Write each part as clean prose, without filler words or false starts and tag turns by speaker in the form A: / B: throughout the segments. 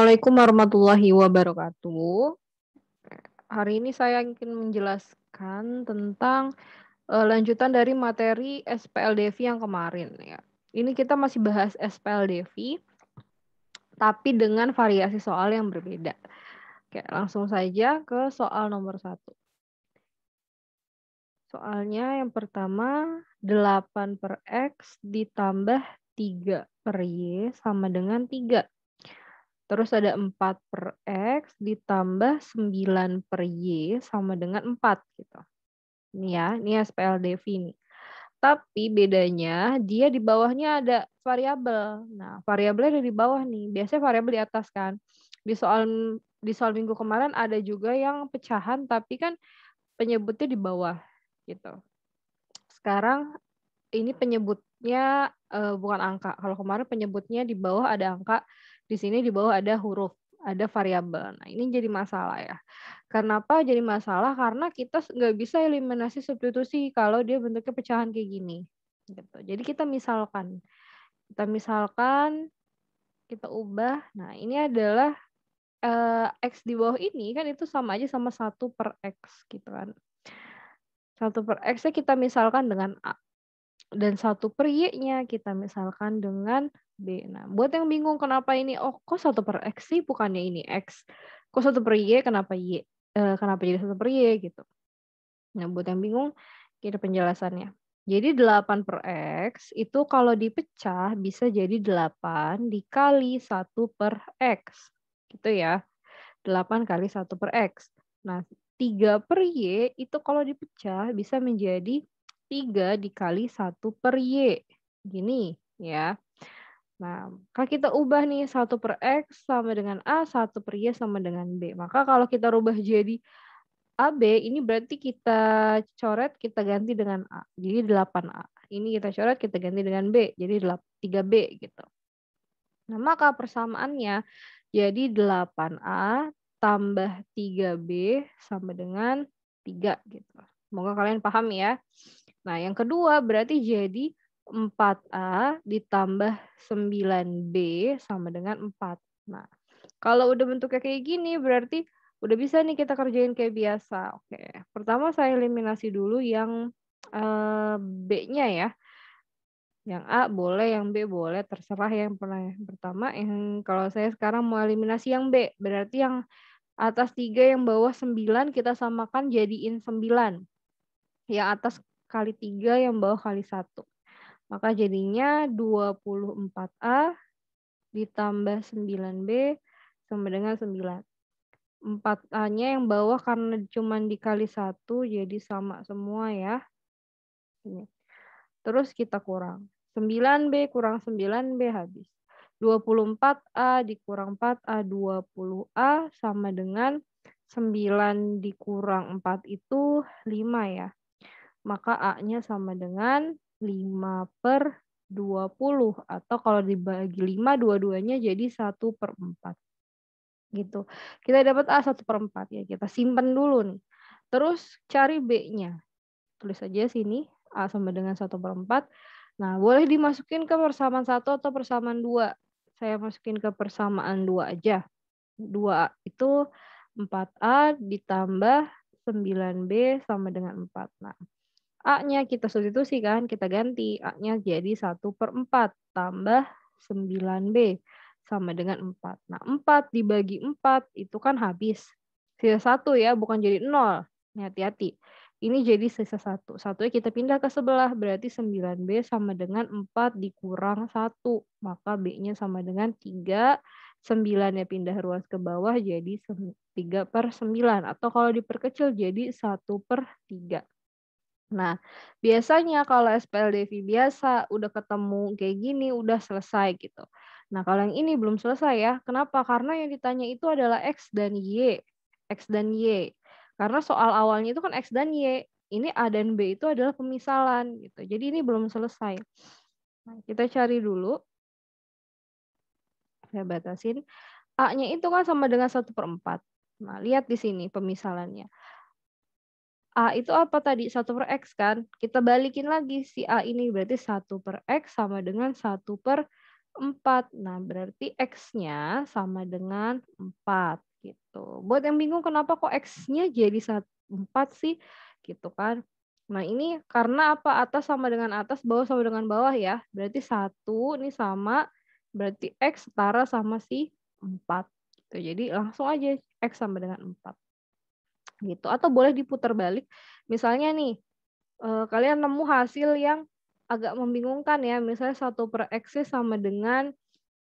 A: Assalamualaikum warahmatullahi wabarakatuh. Hari ini saya ingin menjelaskan tentang lanjutan dari materi SPLDV yang kemarin ya. Ini kita masih bahas SPLDV, tapi dengan variasi soal yang berbeda. Oke, langsung saja ke soal nomor 1. Soalnya yang pertama, 8 per X ditambah 3 per Y sama dengan 3. Terus ada 4 per X ditambah 9 per Y sama dengan 4 gitu. Ini ya SPLDV nih. Tapi bedanya dia di bawahnya ada variabel. Nah, variabelnya ada di bawah nih. Biasanya variabel di atas kan. Di soal minggu kemarin ada juga yang pecahan tapi kan penyebutnya di bawah gitu. Sekarang ini penyebutnya bukan angka. Kalau kemarin penyebutnya di bawah ada angka, di sini di bawah ada huruf, ada variabel. Nah, ini jadi masalah ya. Kenapa jadi masalah? Karena kita nggak bisa eliminasi substitusi kalau dia bentuknya pecahan kayak gini. Gitu. Jadi kita misalkan, kita ubah. Nah, ini adalah X di bawah ini kan itu sama aja sama 1 per X gitu kan. 1 per X-nya kita misalkan dengan A. Dan 1 per Y-nya kita misalkan dengan B. Nah, buat yang bingung kenapa ini, oh kok 1 per X sih bukannya ini X. Kok 1 per Y, kenapa kenapa jadi 1 per Y gitu. Nah, buat yang bingung, kita penjelasannya. Jadi 8 per X itu kalau dipecah bisa jadi 8 dikali 1 per X. Gitu ya. 8 kali 1 per X. Nah, 3 per Y itu kalau dipecah bisa menjadi 3 dikali 1 per Y. Gini ya. Nah, kalau kita ubah nih 1 per X sama dengan A, 1 per Y sama dengan B. Maka kalau kita rubah jadi AB, ini berarti kita coret, kita ganti dengan A. Jadi 8A. Ini kita coret, kita ganti dengan B. Jadi 3B gitu. Nah, maka persamaannya jadi 8A tambah 3B sama dengan 3 gitu. Semoga kalian paham ya. Nah, yang kedua berarti jadi 4A ditambah 9B sama dengan 4. Nah, kalau udah bentuknya kayak gini berarti udah bisa nih kita kerjain kayak biasa. Oke, pertama saya eliminasi dulu yang B-nya ya. Yang A boleh, yang B boleh, terserah yang pertama. Yang kalau saya sekarang mau eliminasi yang B, berarti yang atas 3 yang bawah 9 kita samakan jadiin 9. Yang atas kali 3 yang bawah kali 1. Maka jadinya 24A ditambah 9B sama dengan 9. 4A-nya yang bawah karena cuma dikali 1 jadi sama semua ya. Ini. Terus kita kurang. 9B kurang 9B habis. 24A dikurang 4A, 20A sama dengan 9 dikurang 4 itu 5 ya. Maka A-nya sama dengan 5 per 20. Atau kalau dibagi 5, dua-duanya jadi 1 per 4. Gitu. Kita dapat A 1 per 4 ya. Kita simpen dulu nih. Terus cari B-nya. Tulis aja sini. A sama dengan 1 per 4. Nah, boleh dimasukin ke persamaan 1 atau persamaan 2. Saya masukin ke persamaan 2 aja. 2 itu 4A ditambah 9B sama dengan 4. Nah, A-nya kita substitusi kan, kita ganti. A-nya jadi 1 per 4 tambah 9B sama dengan 4. Nah, 4 dibagi 4 itu kan habis. Sisa 1 ya, bukan jadi 0. Hati-hati. Ini jadi sisa 1. Satunya kita pindah ke sebelah, berarti 9B sama dengan 4 dikurang 1. Maka B-nya sama dengan 3. 9-nya pindah ruas ke bawah jadi 3 per 9. Atau kalau diperkecil jadi 1 per 3. Nah, biasanya kalau SPLDV biasa udah ketemu kayak gini, udah selesai gitu. Nah, kalau yang ini belum selesai ya. Kenapa? Karena yang ditanya itu adalah X dan Y. X dan Y. Karena soal awalnya itu kan X dan Y. Ini A dan B itu adalah pemisalan gitu. Jadi ini belum selesai. Nah, kita cari dulu. Saya batasin. A-nya itu kan sama dengan 1 per 4. Nah, lihat di sini pemisalannya. A itu apa tadi? 1 per X kan? Kita balikin lagi si A ini. Berarti 1 per X sama dengan 1 per 4. Nah, berarti X-nya sama dengan 4 gitu. Buat yang bingung kenapa kok X-nya jadi 4 sih gitu kan. Nah, ini karena apa? Atas sama dengan atas, bawah sama dengan bawah ya. Berarti 1 ini sama, berarti X setara sama si 4 gitu. Jadi langsung aja X sama dengan 4 gitu. Atau boleh diputar balik. Misalnya nih, kalian nemu hasil yang agak membingungkan ya, misalnya 1/X-nya sama dengan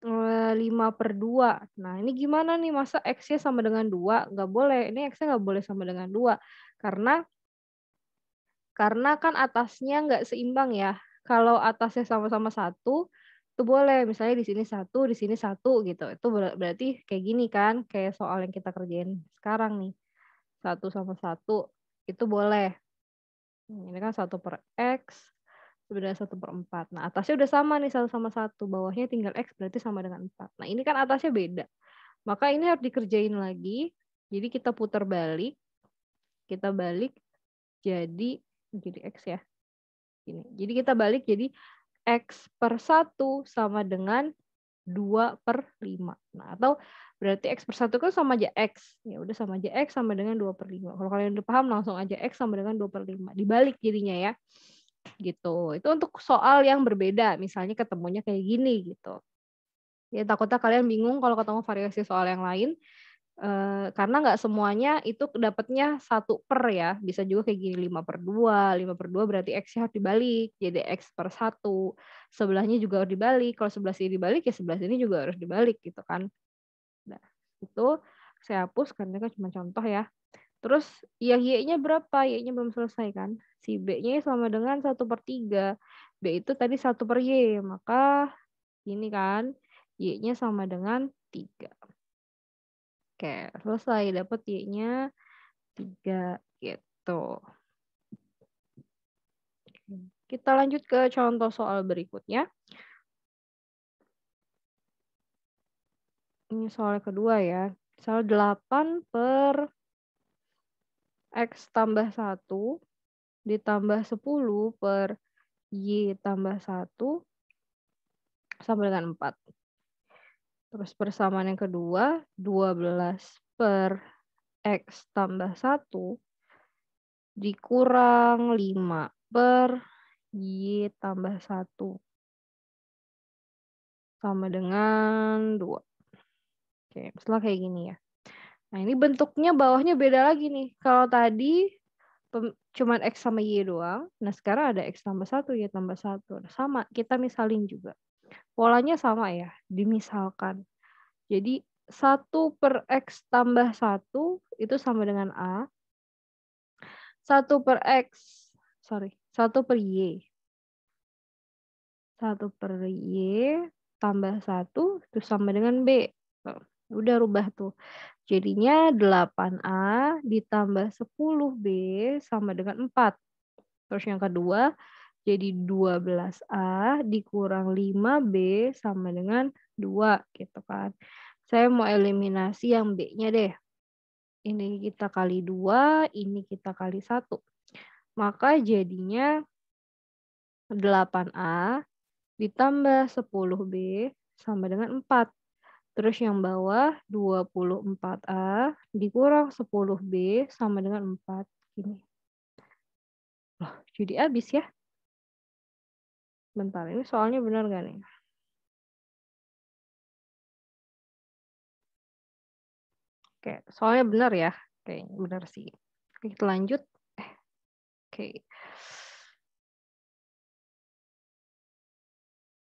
A: 5/2. Nah, ini gimana nih, masa X-nya sama dengan 2? Nggak boleh, ini X-nya nggak boleh sama dengan 2, karena kan atasnya nggak seimbang ya. Kalau atasnya sama-sama 1, itu boleh, misalnya di sini 1, di sini 1 gitu. Itu berarti kayak gini kan, kayak soal yang kita kerjain sekarang nih, 1 sama 1 itu boleh. Ini kan 1/X, udah 1/4. Nah, atasnya udah sama nih 1 sama 1, bawahnya tinggal X berarti sama dengan 4. Nah, ini kan atasnya beda. Maka ini harus dikerjain lagi. Jadi kita balik jadi X ya. Gini. Jadi kita balik jadi X/1 sama dengan 2/5. Nah, atau berarti X/1 kan sama aja X. Ya udah sama aja X sama dengan 2/5. Kalau kalian udah paham langsung aja X sama dengan 2/5. Dibalik jadinya ya. Gitu. Itu untuk soal yang berbeda, misalnya ketemunya kayak gini gitu. Ya takutnya kalian bingung kalau ketemu variasi soal yang lain, karena nggak semuanya itu dapatnya 1/, ya, bisa juga kayak gini 5/2, 5/2 berarti X-nya harus dibalik, jadi X/1, sebelahnya juga harus dibalik, kalau sebelah sini dibalik, ya sebelah sini juga harus dibalik gitu kan. Nah, itu saya hapus karena kan cuma contoh ya. Terus yang Y-nya berapa? Y-nya belum selesai kan. Si B-nya sama dengan 1/3. B itu tadi 1/Y, maka ini kan Y-nya sama dengan 3. Oke, selesai dapat Y-nya 3 gitu. Kita lanjut ke contoh soal berikutnya. Ini soal kedua ya. Soal 8/X tambah 1 ditambah 10/Y tambah 1 sama dengan 4. Terus persamaan yang kedua, 12/X tambah 1 dikurang 5/Y tambah 1 sama dengan 2. Oke, setelah kayak gini ya. Nah, ini bentuknya bawahnya beda lagi nih. Kalau tadi cuman X sama Y doang, nah sekarang ada X tambah 1, Y tambah 1. Sama, kita misalin juga. Polanya sama ya, dimisalkan. Jadi 1/X tambah 1 itu sama dengan A. 1/X, sorry, 1/Y. 1/Y tambah 1 itu sama dengan B. Udah rubah tuh. Jadinya 8A ditambah 10B sama dengan 4. Terus yang kedua, jadi 12A dikurang 5B sama dengan 2 gitu kan. Saya mau eliminasi yang B-nya deh. Ini kita kali 2, ini kita kali 1. Maka jadinya 8A ditambah 10B sama dengan 4. Terus yang bawah 24A dikurang 10B sama dengan 4. Gini. Loh, jadi habis ya? Bentar, ini soalnya benar nggak nih? Oke, soalnya benar ya? Oke, benar sih. Oke, kita lanjut. Oke.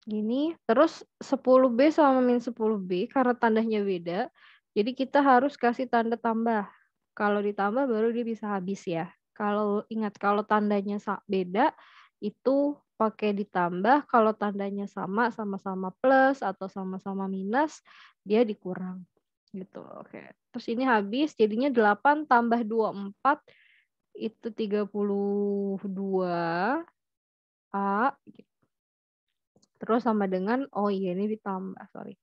A: Gini, terus 10B sama min 10B karena tandanya beda, jadi kita harus kasih tanda tambah. Kalau ditambah baru dia bisa habis ya. Kalau ingat, kalau tandanya beda, itu pakai ditambah, kalau tandanya sama, sama-sama plus atau sama-sama minus, dia dikurang. Gitu, oke. Terus ini habis, jadinya 8 tambah 24 itu 32A. Terus sama dengan, oh iya ini ditambah, sorry.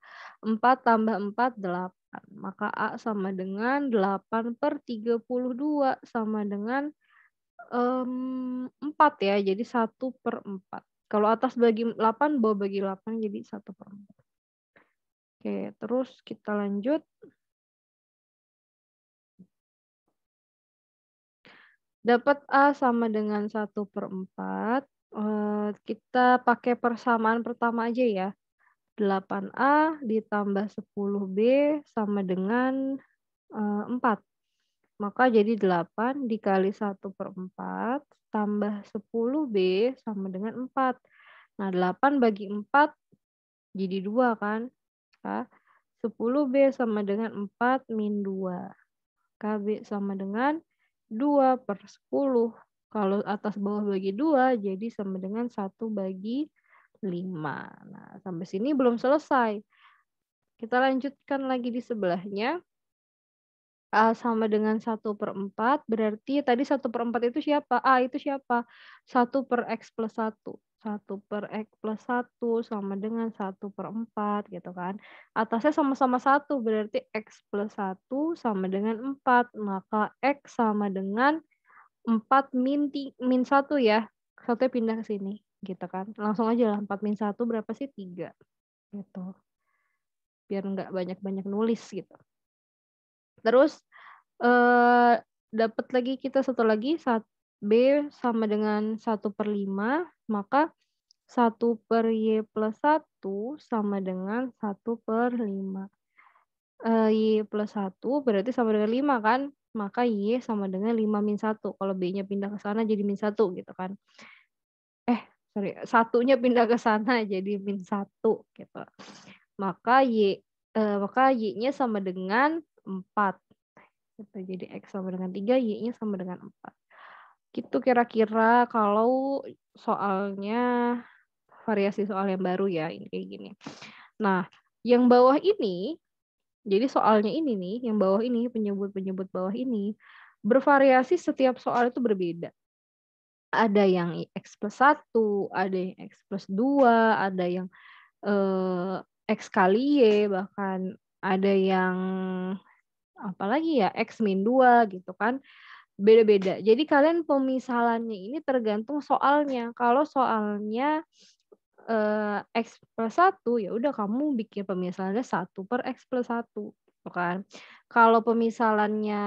A: 4 tambah 4, 8. Maka A sama dengan 8/32 sama dengan 4 ya, jadi 1/4. Kalau atas bagi 8, bawah bagi 8, jadi 1/4. Oke, terus kita lanjut. Dapat A sama dengan 1/4. Kita pakai persamaan pertama aja ya. 8A ditambah 10B sama dengan 4. Maka jadi 8 dikali 1/4 tambah 10B sama dengan 4. Nah, 8 bagi 4 jadi 2 kan. Maka 10B sama dengan 4 min 2. KB sama dengan 2/10. Kalau atas bawah bagi 2 jadi sama dengan 1/5. Nah, sampai sini belum selesai. Kita lanjutkan lagi di sebelahnya. A sama dengan 1/4 berarti tadi 1/4 itu siapa? A itu siapa? 1/X plus 1. 1/X plus 1 sama dengan 1/4 gitu kan. Atasnya sama-sama 1 berarti X plus 1 sama dengan 4. Maka X sama dengan 4 min 1 ya. 1-nya pindah ke sini gitu kan. Langsung aja lah 4 min 1 berapa sih? 3 gitu. Biar nggak banyak-banyak nulis gitu. Terus dapat lagi kita satu lagi, B sama dengan 1/5, maka 1/Y plus 1 sama dengan 1/5. Y plus 1 berarti sama dengan 5 kan, maka Y sama dengan 5 min 1. Kalau B-nya pindah ke sana jadi min 1 gitu kan. Sorry, 1-nya pindah ke sana jadi min 1 gitu. Maka Y-nya sama dengan 4. Gitu. Jadi X sama dengan 3, Y-nya sama dengan 4. Gitu kira-kira kalau soalnya variasi soal yang baru ya, ini kayak gini. Nah, yang bawah ini, jadi soalnya ini nih, yang bawah ini, penyebut-penyebut bawah ini, bervariasi setiap soal itu berbeda. Ada yang X plus 1, ada yang X plus 2, ada yang X kali Y, bahkan ada yang apalagi ya, X min 2 gitu kan. Beda-beda. Jadi kalian pemisalannya ini tergantung soalnya. Kalau soalnya X plus 1, ya udah kamu bikin pemisalannya 1/X plus 1, gitu kan. Kalau pemisalannya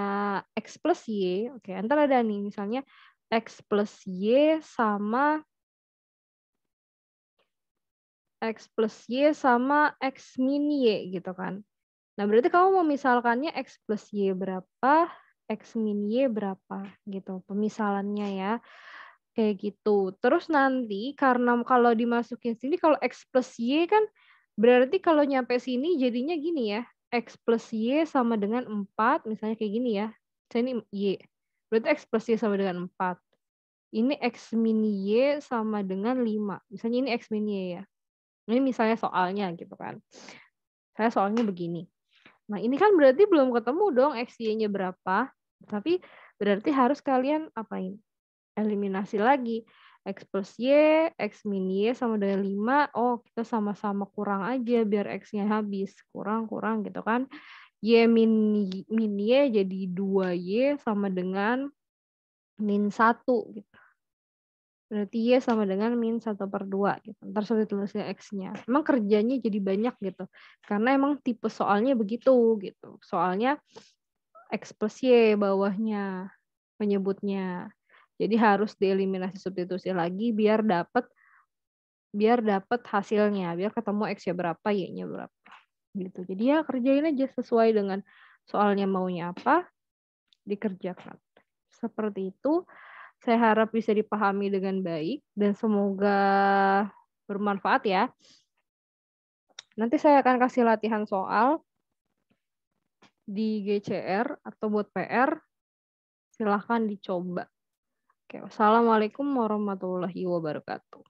A: X plus Y, oke, entar ada nih misalnya X plus Y sama X min Y gitu kan. Nah, berarti kamu memisalkannya X plus Y berapa, X min Y berapa gitu pemisalannya ya. Kayak gitu. Terus nanti karena kalau dimasukin sini kalau X plus Y kan berarti kalau nyampe sini jadinya gini ya, X plus Y sama dengan 4 misalnya kayak gini ya. Misalnya ini Y. Berarti X plus Y sama dengan 4. Ini X min Y sama dengan 5. Misalnya ini X min Y ya. Ini misalnya soalnya gitu kan. Saya soalnya begini. Nah, ini kan berarti belum ketemu dong X, Y-nya berapa. Tapi berarti harus kalian apain? Eliminasi lagi. X plus Y, X min Y sama dengan 5. Oh, kita sama-sama kurang aja biar X-nya habis. Kurang gitu kan. Y min Y jadi 2Y sama dengan min 1 gitu. Berarti Y sama dengan min 1/2 gitu. Ntar sulit tulisnya X-nya. Emang kerjanya jadi banyak gitu. Karena emang tipe soalnya begitu gitu. Soalnya X plus Y bawahnya menyebutnya. Jadi harus dieliminasi substitusi lagi biar dapat hasilnya, biar ketemu X-nya berapa, Y-nya berapa. Gitu. Jadi ya kerjain aja sesuai dengan soalnya maunya apa, dikerjakan. Seperti itu. Saya harap bisa dipahami dengan baik dan semoga bermanfaat ya. Nanti saya akan kasih latihan soal di GCR atau buat PR. Silahkan dicoba. Oke, wassalamualaikum warahmatullahi wabarakatuh.